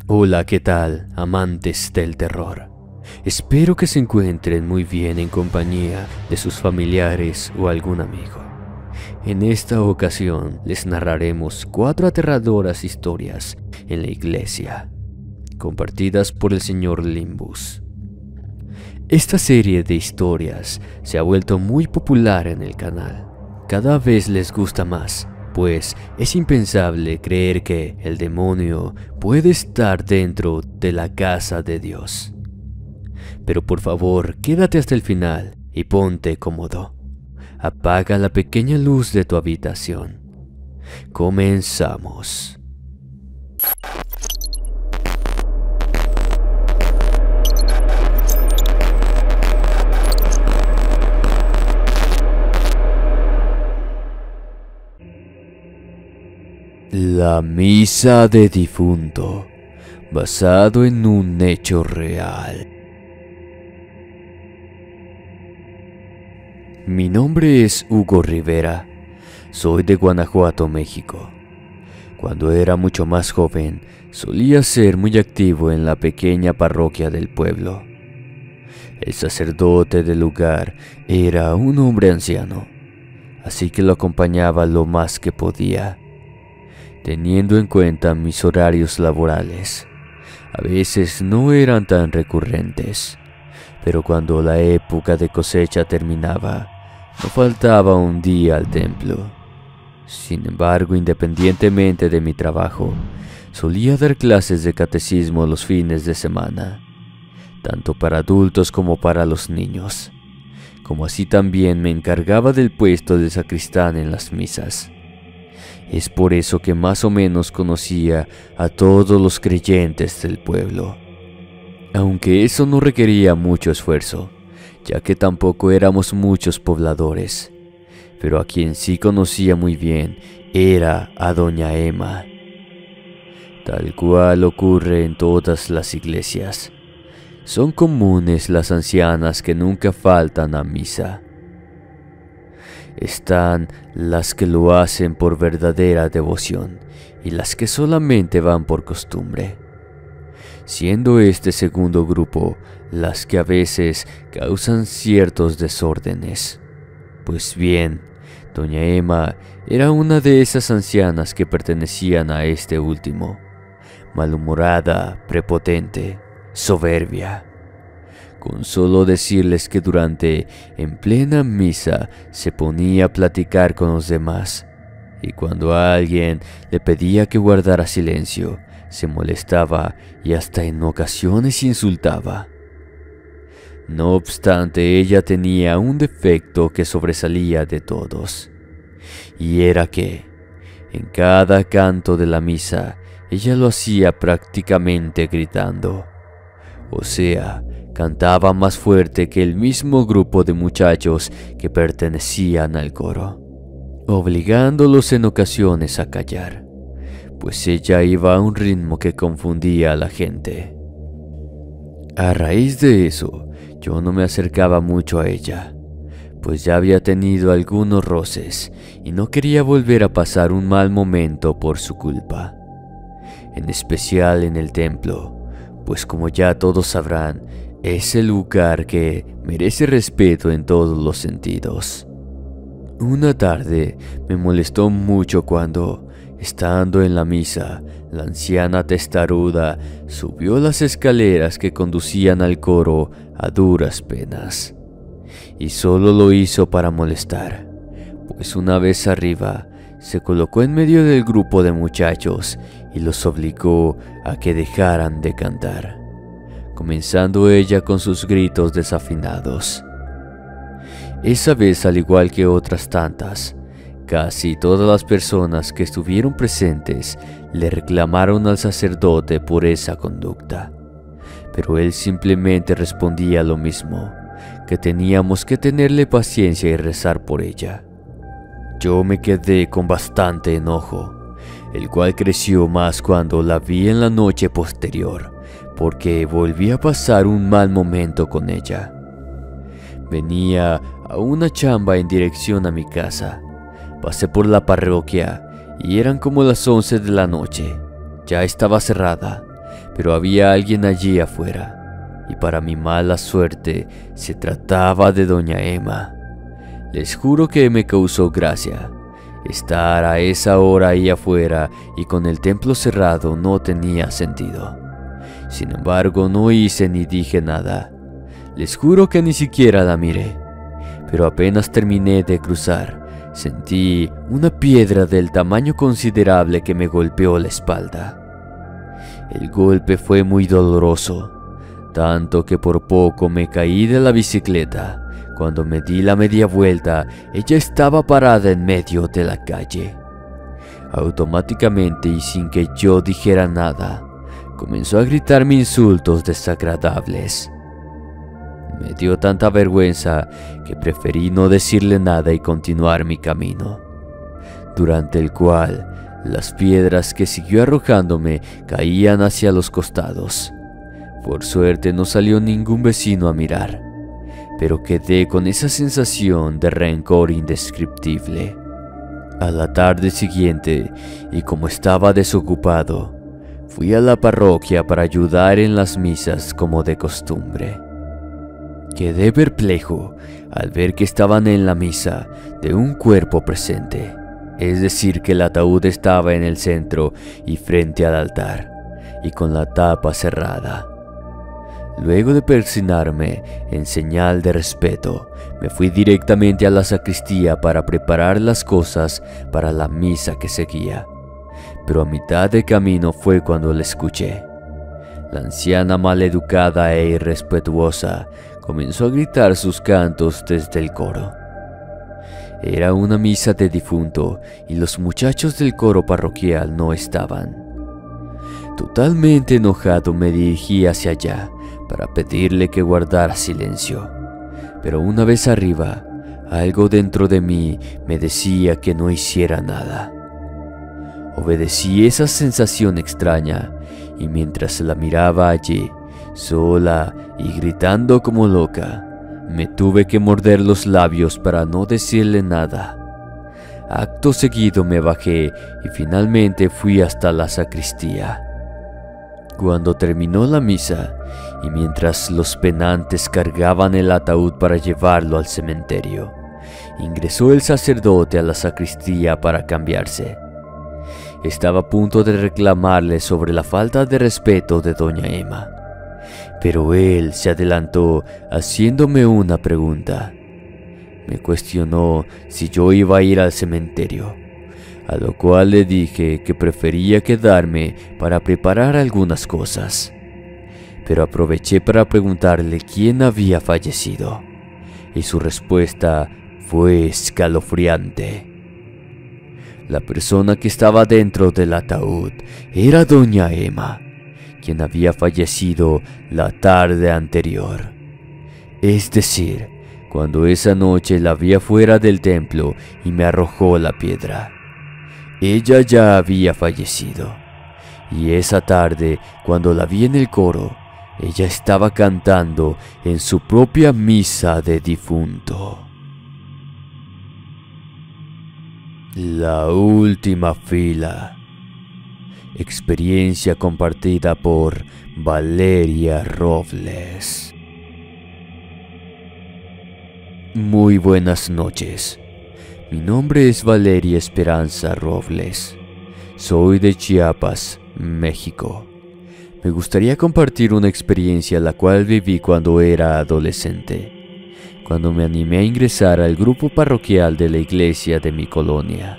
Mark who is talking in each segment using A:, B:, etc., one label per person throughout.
A: Hola, ¿qué tal, amantes del terror? Espero que se encuentren muy bien en compañía de sus familiares o algún amigo. En esta ocasión les narraremos 4 aterradoras historias en la iglesia, compartidas por el señor Limbus. Esta serie de historias se ha vuelto muy popular en el canal. Cada vez les gusta más, pues es impensable creer que el demonio puede estar dentro de la casa de Dios. Pero por favor, quédate hasta el final y ponte cómodo. Apaga la pequeña luz de tu habitación. Comenzamos. La misa de difunto, basado en un hecho real. Mi nombre es Hugo Rivera, soy de Guanajuato, México. Cuando era mucho más joven, solía ser muy activo en la pequeña parroquia del pueblo. El sacerdote del lugar era un hombre anciano, así que lo acompañaba lo más que podía. Teniendo en cuenta mis horarios laborales, a veces no eran tan recurrentes, pero cuando la época de cosecha terminaba, no faltaba un día al templo. Sin embargo, independientemente de mi trabajo, solía dar clases de catecismo los fines de semana, tanto para adultos como para los niños, como así también me encargaba del puesto de sacristán en las misas. Es por eso que más o menos conocía a todos los creyentes del pueblo, aunque eso no requería mucho esfuerzo, ya que tampoco éramos muchos pobladores, pero a quien sí conocía muy bien era a doña Emma. Tal cual ocurre en todas las iglesias, son comunes las ancianas que nunca faltan a misa. Están las que lo hacen por verdadera devoción y las que solamente van por costumbre, siendo este segundo grupo las que a veces causan ciertos desórdenes. Pues bien, doña Emma era una de esas ancianas que pertenecían a este último, malhumorada, prepotente, soberbia. Con solo decirles que en plena misa se ponía a platicar con los demás, y cuando a alguien le pedía que guardara silencio, se molestaba y hasta en ocasiones insultaba. No obstante, ella tenía un defecto que sobresalía de todos, y era que, en cada canto de la misa, ella lo hacía prácticamente gritando, o sea, cantaba más fuerte que el mismo grupo de muchachos que pertenecían al coro, obligándolos en ocasiones a callar, pues ella iba a un ritmo que confundía a la gente. A raíz de eso, yo no me acercaba mucho a ella, pues ya había tenido algunos roces y no quería volver a pasar un mal momento por su culpa, en especial en el templo, pues como ya todos sabrán, es el lugar que merece respeto en todos los sentidos. Una tarde me molestó mucho cuando, estando en la misa, la anciana testaruda subió las escaleras que conducían al coro a duras penas. Y solo lo hizo para molestar, pues una vez arriba, se colocó en medio del grupo de muchachos y los obligó a que dejaran de cantar, comenzando ella con sus gritos desafinados. Esa vez, al igual que otras tantas, casi todas las personas que estuvieron presentes le reclamaron al sacerdote por esa conducta, pero él simplemente respondía lo mismo, que teníamos que tenerle paciencia y rezar por ella. Yo me quedé con bastante enojo, el cual creció más cuando la vi en la noche posterior, porque volví a pasar un mal momento con ella. Venía a una chamba en dirección a mi casa. Pasé por la parroquia y eran como las 11 de la noche. Ya estaba cerrada, pero había alguien allí afuera, y para mi mala suerte se trataba de doña Emma. Les juro que me causó gracia. Estar a esa hora ahí afuera y con el templo cerrado no tenía sentido. Sin embargo, no hice ni dije nada. Les juro que ni siquiera la miré. Pero apenas terminé de cruzar, sentí una piedra del tamaño considerable que me golpeó la espalda. El golpe fue muy doloroso, tanto que por poco me caí de la bicicleta. Cuando me di la media vuelta, ella estaba parada en medio de la calle. Automáticamente y sin que yo dijera nada, comenzó a gritarme insultos desagradables. Me dio tanta vergüenza que preferí no decirle nada y continuar mi camino, durante el cual las piedras que siguió arrojándome caían hacia los costados. Por suerte no salió ningún vecino a mirar, pero quedé con esa sensación de rencor indescriptible. A la tarde siguiente, y como estaba desocupado, fui a la parroquia para ayudar en las misas como de costumbre. Quedé perplejo al ver que estaban en la misa de un cuerpo presente, es decir, que el ataúd estaba en el centro y frente al altar, y con la tapa cerrada. Luego de persignarme en señal de respeto, me fui directamente a la sacristía para preparar las cosas para la misa que seguía. Pero a mitad de camino fue cuando la escuché. La anciana maleducada e irrespetuosa comenzó a gritar sus cantos desde el coro. Era una misa de difunto y los muchachos del coro parroquial no estaban. Totalmente enojado me dirigí hacia allá para pedirle que guardara silencio, pero una vez arriba, algo dentro de mí me decía que no hiciera nada. Obedecí esa sensación extraña y mientras la miraba allí, sola y gritando como loca, me tuve que morder los labios para no decirle nada. Acto seguido me bajé y finalmente fui hasta la sacristía. Cuando terminó la misa y mientras los penantes cargaban el ataúd para llevarlo al cementerio, ingresó el sacerdote a la sacristía para cambiarse. Estaba a punto de reclamarle sobre la falta de respeto de doña Emma, pero él se adelantó haciéndome una pregunta. Me cuestionó si yo iba a ir al cementerio, a lo cual le dije que prefería quedarme para preparar algunas cosas. Pero aproveché para preguntarle quién había fallecido, y su respuesta fue escalofriante. La persona que estaba dentro del ataúd era doña Emma, quien había fallecido la tarde anterior. Es decir, cuando esa noche la vi afuera del templo y me arrojó la piedra. Ella ya había fallecido, y esa tarde, cuando la vi en el coro, ella estaba cantando en su propia misa de difunto. La última fila. Experiencia compartida por Valeria Robles. Muy buenas noches. Mi nombre es Valeria Esperanza Robles. Soy de Chiapas, México. Me gustaría compartir una experiencia la cual viví cuando era adolescente, cuando me animé a ingresar al grupo parroquial de la iglesia de mi colonia.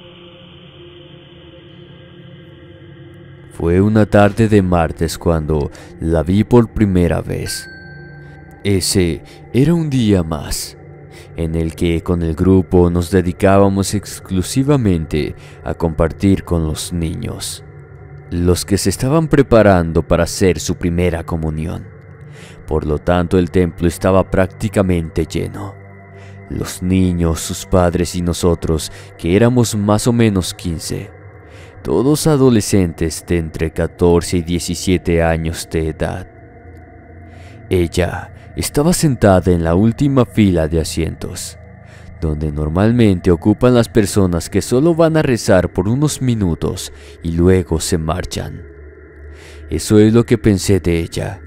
A: Fue una tarde de martes cuando la vi por primera vez. Ese era un día más, en el que con el grupo nos dedicábamos exclusivamente a compartir con los niños, los que se estaban preparando para hacer su primera comunión. Por lo tanto, el templo estaba prácticamente lleno. Los niños, sus padres y nosotros, que éramos más o menos 15, todos adolescentes de entre 14 y 17 años de edad. Ella estaba sentada en la última fila de asientos, donde normalmente ocupan las personas que solo van a rezar por unos minutos y luego se marchan. Eso es lo que pensé de ella,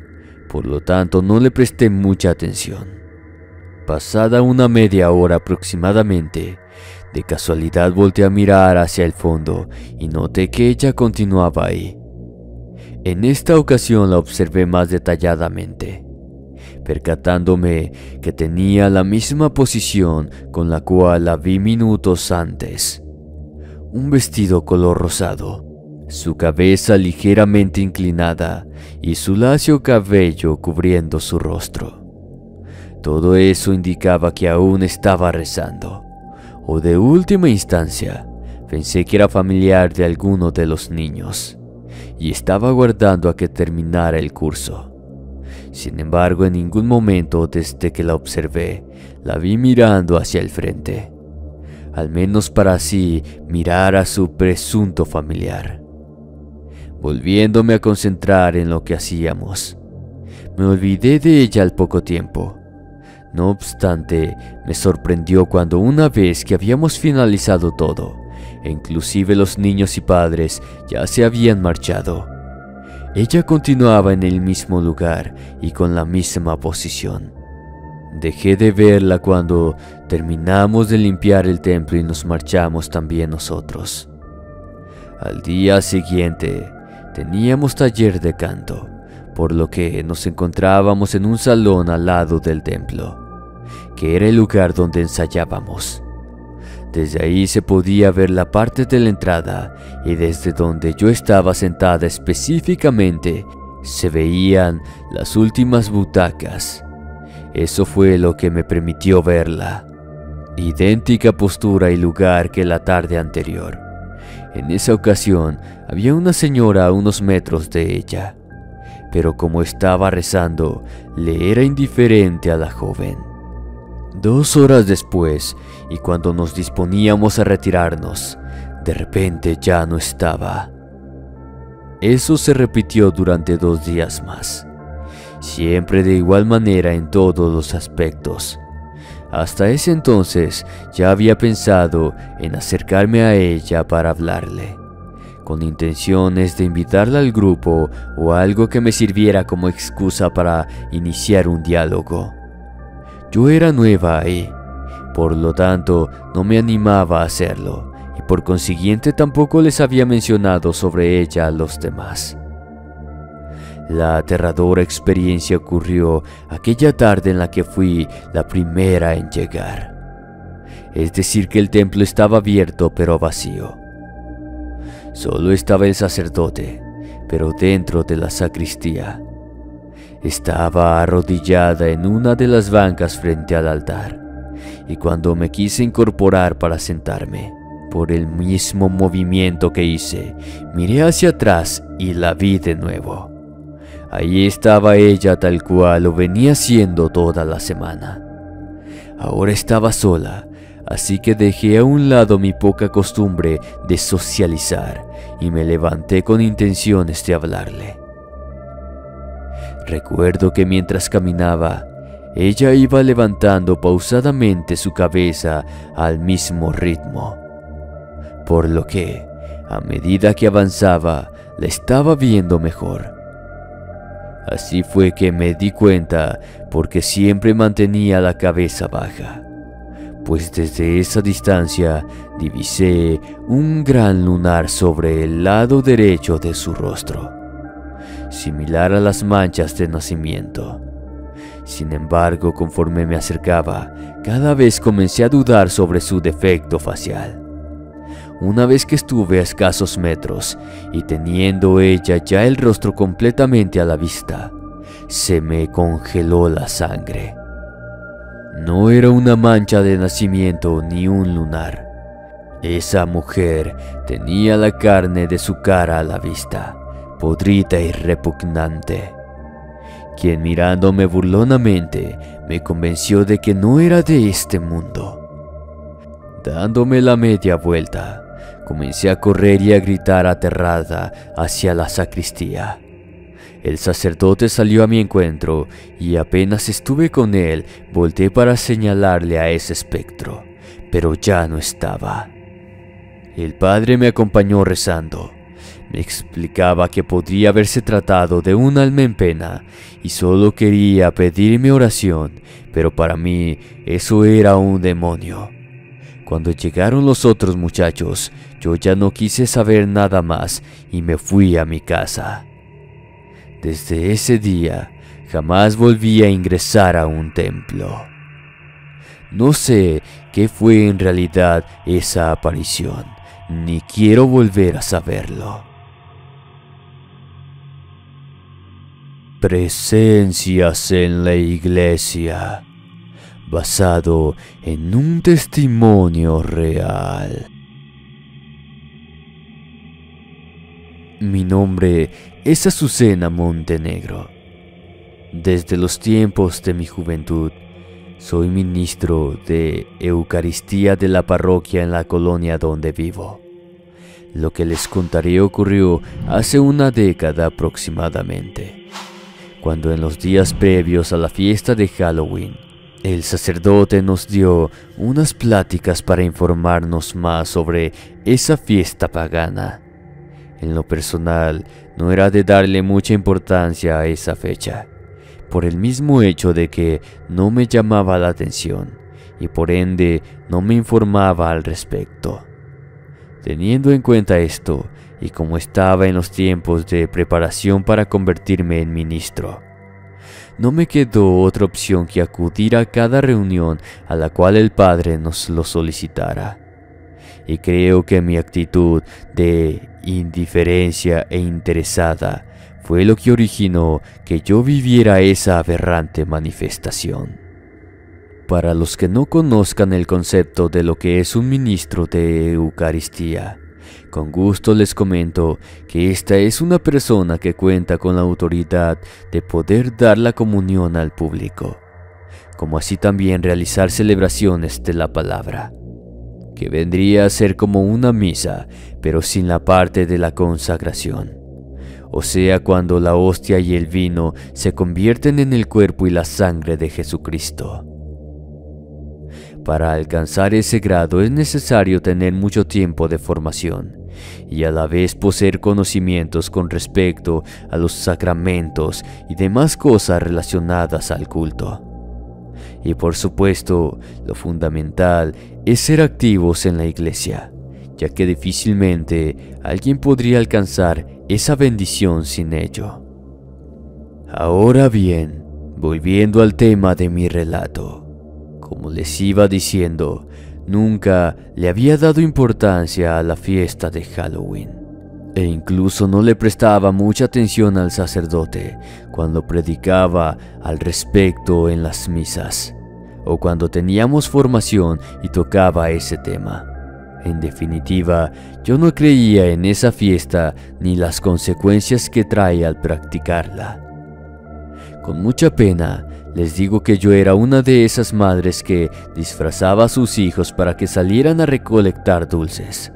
A: por lo tanto no le presté mucha atención. Pasada una media hora aproximadamente, de casualidad volteé a mirar hacia el fondo y noté que ella continuaba ahí. En esta ocasión la observé más detalladamente, percatándome que tenía la misma posición con la cual la vi minutos antes. Un vestido color rosado, su cabeza ligeramente inclinada y su lacio cabello cubriendo su rostro. Todo eso indicaba que aún estaba rezando, o de última instancia, pensé que era familiar de alguno de los niños, y estaba aguardando a que terminara el curso. Sin embargo, en ningún momento desde que la observé, la vi mirando hacia el frente, al menos para así mirar a su presunto familiar. Volviéndome a concentrar en lo que hacíamos, me olvidé de ella al poco tiempo. No obstante, me sorprendió cuando una vez que habíamos finalizado todo, e inclusive los niños y padres ya se habían marchado, ella continuaba en el mismo lugar y con la misma posición. Dejé de verla cuando terminamos de limpiar el templo y nos marchamos también nosotros. Al día siguiente, teníamos taller de canto, por lo que nos encontrábamos en un salón al lado del templo, que era el lugar donde ensayábamos. Desde ahí se podía ver la parte de la entrada y desde donde yo estaba sentada específicamente se veían las últimas butacas. Eso fue lo que me permitió verla. Idéntica postura y lugar que la tarde anterior. En esa ocasión había una señora a unos metros de ella, pero como estaba rezando, le era indiferente a la joven. 2 horas después, y cuando nos disponíamos a retirarnos, de repente ya no estaba. Eso se repitió durante 2 días más, siempre de igual manera en todos los aspectos. Hasta ese entonces ya había pensado en acercarme a ella para hablarle, con intenciones de invitarla al grupo o algo que me sirviera como excusa para iniciar un diálogo. Yo era nueva ahí, por lo tanto no me animaba a hacerlo y por consiguiente tampoco les había mencionado sobre ella a los demás. La aterradora experiencia ocurrió aquella tarde en la que fui la primera en llegar. Es decir que el templo estaba abierto pero vacío. Solo estaba el sacerdote, pero dentro de la sacristía. Estaba arrodillada en una de las bancas frente al altar, y cuando me quise incorporar para sentarme, por el mismo movimiento que hice, miré hacia atrás y la vi de nuevo. Ahí estaba ella tal cual lo venía haciendo toda la semana. Ahora estaba sola, así que dejé a un lado mi poca costumbre de socializar y me levanté con intenciones de hablarle. Recuerdo que mientras caminaba, ella iba levantando pausadamente su cabeza al mismo ritmo, por lo que, a medida que avanzaba, la estaba viendo mejor. Así fue que me di cuenta porque siempre mantenía la cabeza baja, pues desde esa distancia divisé un gran lunar sobre el lado derecho de su rostro, similar a las manchas de nacimiento. Sin embargo, conforme me acercaba, cada vez comencé a dudar sobre su defecto facial. Una vez que estuve a escasos metros y teniendo ella ya el rostro completamente a la vista, se me congeló la sangre. No era una mancha de nacimiento ni un lunar. Esa mujer tenía la carne de su cara a la vista, podrida y repugnante, quien mirándome burlonamente me convenció de que no era de este mundo. Dándome la media vuelta, comencé a correr y a gritar aterrada hacia la sacristía. El sacerdote salió a mi encuentro y apenas estuve con él, volteé para señalarle a ese espectro, pero ya no estaba. El padre me acompañó rezando. Me explicaba que podría haberse tratado de un alma en pena y solo quería pedirme oración, pero para mí eso era un demonio. Cuando llegaron los otros muchachos, yo ya no quise saber nada más y me fui a mi casa. Desde ese día, jamás volví a ingresar a un templo. No sé qué fue en realidad esa aparición, ni quiero volver a saberlo. Presencias en la iglesia, basado en un testimonio real. Mi nombre es Azucena Montenegro. Desde los tiempos de mi juventud, soy ministro de Eucaristía de la parroquia en la colonia donde vivo. Lo que les contaré ocurrió hace una década aproximadamente, cuando en los días previos a la fiesta de Halloween, el sacerdote nos dio unas pláticas para informarnos más sobre esa fiesta pagana. En lo personal, no era de darle mucha importancia a esa fecha, por el mismo hecho de que no me llamaba la atención y por ende no me informaba al respecto. Teniendo en cuenta esto, y como estaba en los tiempos de preparación para convertirme en ministro, no me quedó otra opción que acudir a cada reunión a la cual el Padre nos lo solicitara. Y creo que mi actitud de indiferencia e interesada fue lo que originó que yo viviera esa aberrante manifestación. Para los que no conozcan el concepto de lo que es un ministro de Eucaristía, con gusto les comento que esta es una persona que cuenta con la autoridad de poder dar la comunión al público, como así también realizar celebraciones de la palabra, que vendría a ser como una misa, pero sin la parte de la consagración. O sea, cuando la hostia y el vino se convierten en el cuerpo y la sangre de Jesucristo. Para alcanzar ese grado es necesario tener mucho tiempo de formación y a la vez poseer conocimientos con respecto a los sacramentos y demás cosas relacionadas al culto. Y por supuesto, lo fundamental es ser activos en la iglesia, ya que difícilmente alguien podría alcanzar esa bendición sin ello. Ahora bien, volviendo al tema de mi relato, como les iba diciendo, nunca le había dado importancia a la fiesta de Halloween, e incluso no le prestaba mucha atención al sacerdote cuando predicaba al respecto en las misas, o cuando teníamos formación y tocaba ese tema. En definitiva, yo no creía en esa fiesta ni las consecuencias que trae al practicarla. Con mucha pena, les digo que yo era una de esas madres que disfrazaba a sus hijos para que salieran a recolectar dulces,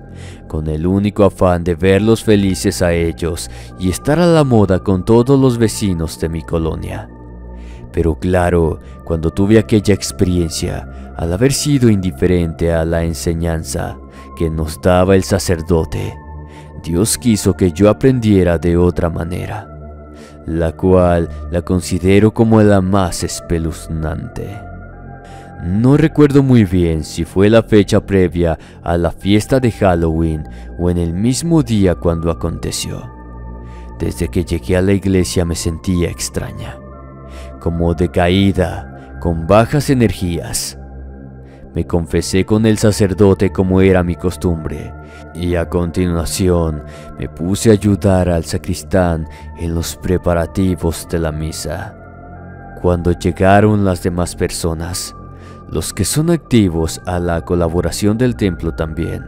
A: con el único afán de verlos felices a ellos y estar a la moda con todos los vecinos de mi colonia. Pero claro, cuando tuve aquella experiencia, al haber sido indiferente a la enseñanza que nos daba el sacerdote, Dios quiso que yo aprendiera de otra manera, la cual la considero como la más espeluznante. No recuerdo muy bien si fue la fecha previa a la fiesta de Halloween o en el mismo día cuando aconteció. Desde que llegué a la iglesia me sentía extraña, como decaída, con bajas energías. Me confesé con el sacerdote como era mi costumbre, y a continuación me puse a ayudar al sacristán en los preparativos de la misa. Cuando llegaron las demás personas, los que son activos a la colaboración del templo también,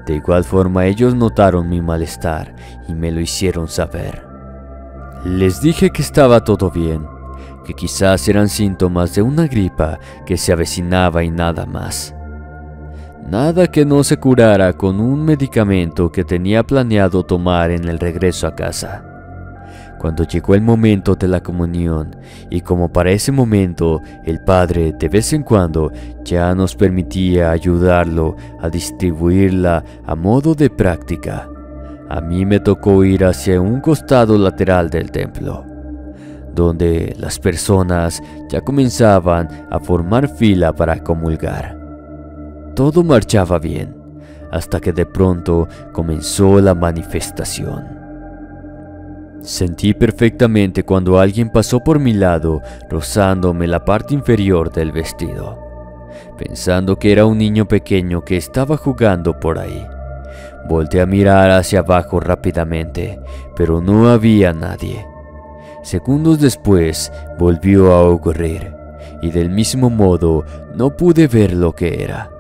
A: de igual forma ellos notaron mi malestar y me lo hicieron saber. Les dije que estaba todo bien, que quizás eran síntomas de una gripa que se avecinaba y nada más. Nada que no se curara con un medicamento que tenía planeado tomar en el regreso a casa. Cuando llegó el momento de la comunión, y como para ese momento el padre de vez en cuando ya nos permitía ayudarlo a distribuirla a modo de práctica, A mí me tocó ir hacia un costado lateral del templo, donde las personas ya comenzaban a formar fila para comulgar. Todo marchaba bien, hasta que de pronto comenzó la manifestación. Sentí perfectamente cuando alguien pasó por mi lado, rozándome la parte inferior del vestido, pensando que era un niño pequeño que estaba jugando por ahí. Volteé a mirar hacia abajo rápidamente, pero no había nadie. Segundos después volvió a ocurrir, y del mismo modo no pude ver lo que era.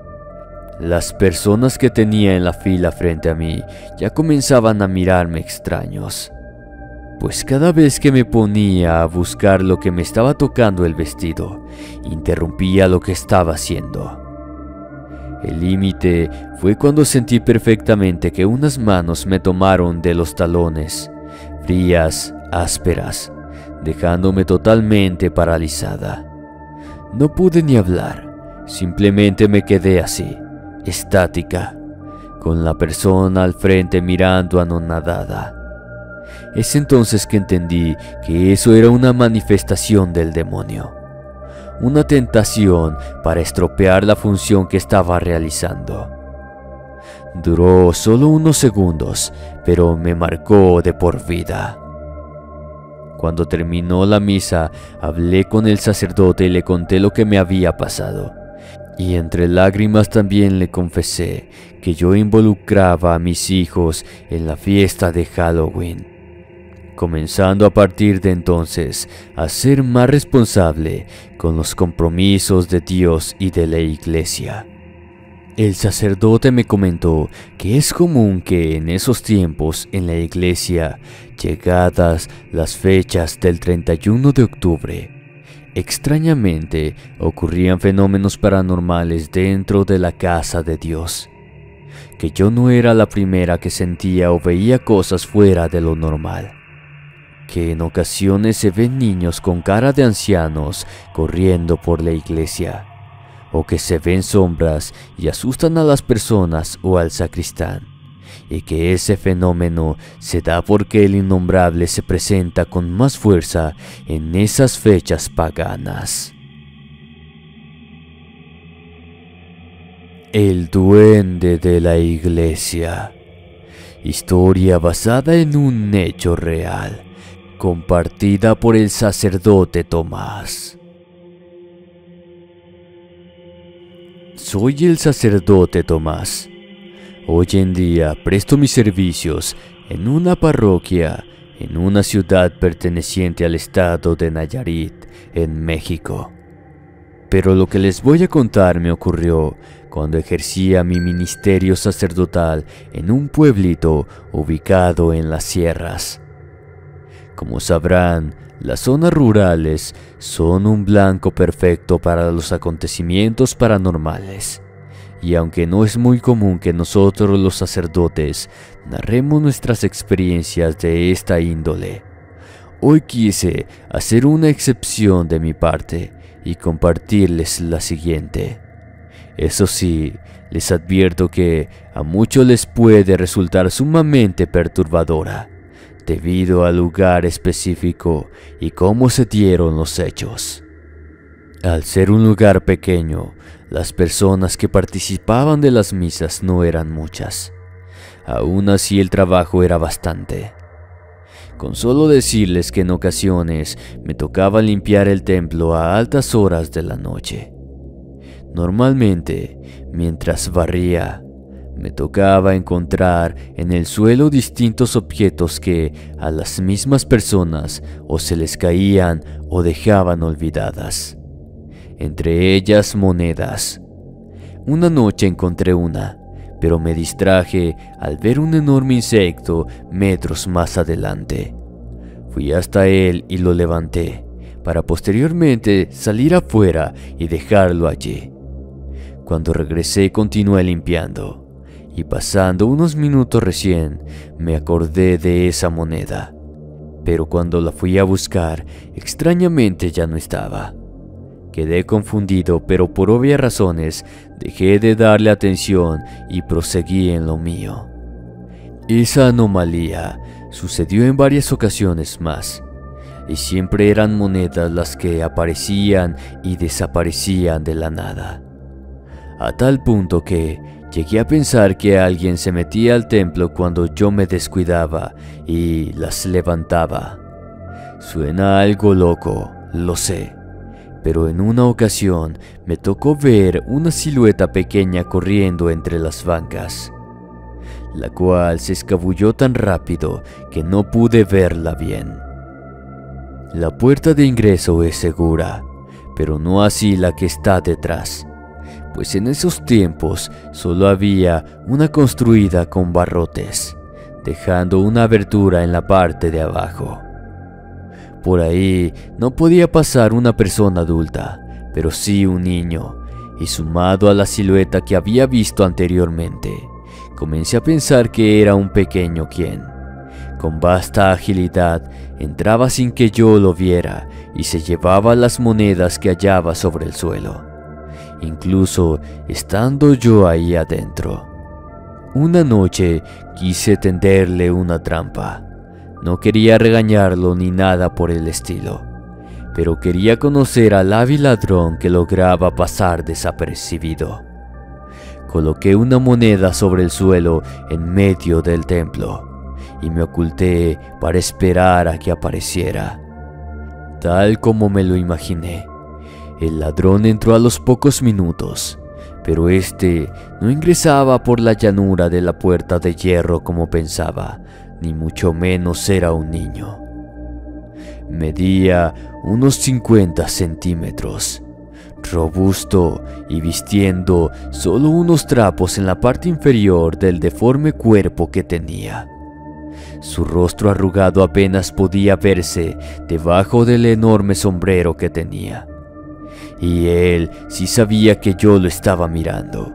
A: Las personas que tenía en la fila frente a mí ya comenzaban a mirarme extraños, pues cada vez que me ponía a buscar lo que me estaba tocando el vestido, interrumpía lo que estaba haciendo. El límite fue cuando sentí perfectamente que unas manos me tomaron de los talones, frías, ásperas, dejándome totalmente paralizada. No pude ni hablar, simplemente me quedé así, estática, con la persona al frente mirando anonadada. Es entonces que entendí que eso era una manifestación del demonio, una tentación para estropear la función que estaba realizando. Duró solo unos segundos, pero me marcó de por vida. Cuando terminó la misa, hablé con el sacerdote y le conté lo que me había pasado. Y entre lágrimas también le confesé que yo involucraba a mis hijos en la fiesta de Halloween, comenzando a partir de entonces a ser más responsable con los compromisos de Dios y de la iglesia. El sacerdote me comentó que es común que en esos tiempos en la iglesia, llegadas las fechas del 31 de octubre, extrañamente ocurrían fenómenos paranormales dentro de la casa de Dios, que yo no era la primera que sentía o veía cosas fuera de lo normal, que en ocasiones se ven niños con cara de ancianos corriendo por la iglesia, o que se ven sombras y asustan a las personas o al sacristán, y que ese fenómeno se da porque el innombrable se presenta con más fuerza en esas fechas paganas. El duende de la iglesia. Historia basada en un hecho real, compartida por el sacerdote Tomás. Soy el sacerdote Tomás. Hoy en día presto mis servicios en una parroquia en una ciudad perteneciente al estado de Nayarit, en México. Pero lo que les voy a contar me ocurrió cuando ejercía mi ministerio sacerdotal en un pueblito ubicado en las sierras. Como sabrán, las zonas rurales son un blanco perfecto para los acontecimientos paranormales. Y aunque no es muy común que nosotros los sacerdotes narremos nuestras experiencias de esta índole, hoy quise hacer una excepción de mi parte y compartirles la siguiente. Eso sí, les advierto que a muchos les puede resultar sumamente perturbadora, debido al lugar específico y cómo se dieron los hechos. Al ser un lugar pequeño, las personas que participaban de las misas no eran muchas. Aún así el trabajo era bastante. Con solo decirles que en ocasiones me tocaba limpiar el templo a altas horas de la noche. Normalmente, mientras barría, me tocaba encontrar en el suelo distintos objetos que a las mismas personas o se les caían o dejaban olvidadas. Entre ellas monedas. Una noche encontré una, pero me distraje al ver un enorme insecto metros más adelante. Fui hasta él y lo levanté, para posteriormente salir afuera y dejarlo allí. Cuando regresé continué limpiando, y pasando unos minutos recién me acordé de esa moneda, pero cuando la fui a buscar, extrañamente ya no estaba. Quedé confundido, pero por obvias razones dejé de darle atención y proseguí en lo mío. Esa anomalía sucedió en varias ocasiones más, y siempre eran monedas las que aparecían y desaparecían de la nada, a tal punto que llegué a pensar que alguien se metía al templo cuando yo me descuidaba y las levantaba. Suena algo loco, lo sé, pero en una ocasión me tocó ver una silueta pequeña corriendo entre las bancas, la cual se escabulló tan rápido que no pude verla bien. La puerta de ingreso es segura, pero no así la que está detrás, pues en esos tiempos solo había una construida con barrotes, dejando una abertura en la parte de abajo. Por ahí no podía pasar una persona adulta, pero sí un niño, y sumado a la silueta que había visto anteriormente, comencé a pensar que era un pequeño quien, con vasta agilidad, entraba sin que yo lo viera y se llevaba las monedas que hallaba sobre el suelo, incluso estando yo ahí adentro. Una noche quise tenderle una trampa. No quería regañarlo ni nada por el estilo, pero quería conocer al hábil ladrón que lograba pasar desapercibido. Coloqué una moneda sobre el suelo en medio del templo y me oculté para esperar a que apareciera. Tal como me lo imaginé, el ladrón entró a los pocos minutos, pero este no ingresaba por la llanura de la puerta de hierro como pensaba, ni mucho menos era un niño. Medía unos 50 centímetros, robusto y vistiendo solo unos trapos en la parte inferior del deforme cuerpo que tenía. Su rostro arrugado apenas podía verse debajo del enorme sombrero que tenía. Y él sí sabía que yo lo estaba mirando,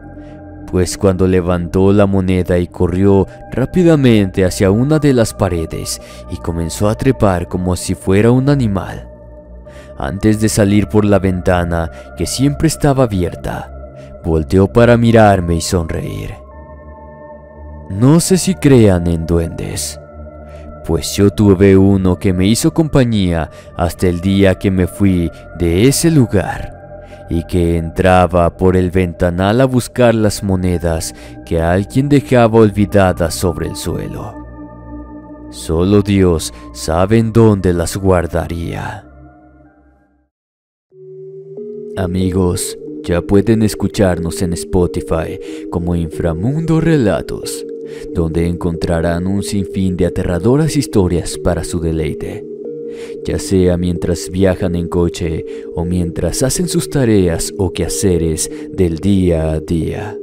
A: pues cuando levantó la moneda y corrió rápidamente hacia una de las paredes y comenzó a trepar como si fuera un animal, antes de salir por la ventana que siempre estaba abierta, volteó para mirarme y sonreír. No sé si crean en duendes, pues yo tuve uno que me hizo compañía hasta el día que me fui de ese lugar, y que entraba por el ventanal a buscar las monedas que alguien dejaba olvidadas sobre el suelo. Solo Dios sabe en dónde las guardaría. Amigos, ya pueden escucharnos en Spotify como Inframundo Relatos, donde encontrarán un sinfín de aterradoras historias para su deleite, ya sea mientras viajan en coche o mientras hacen sus tareas o quehaceres del día a día.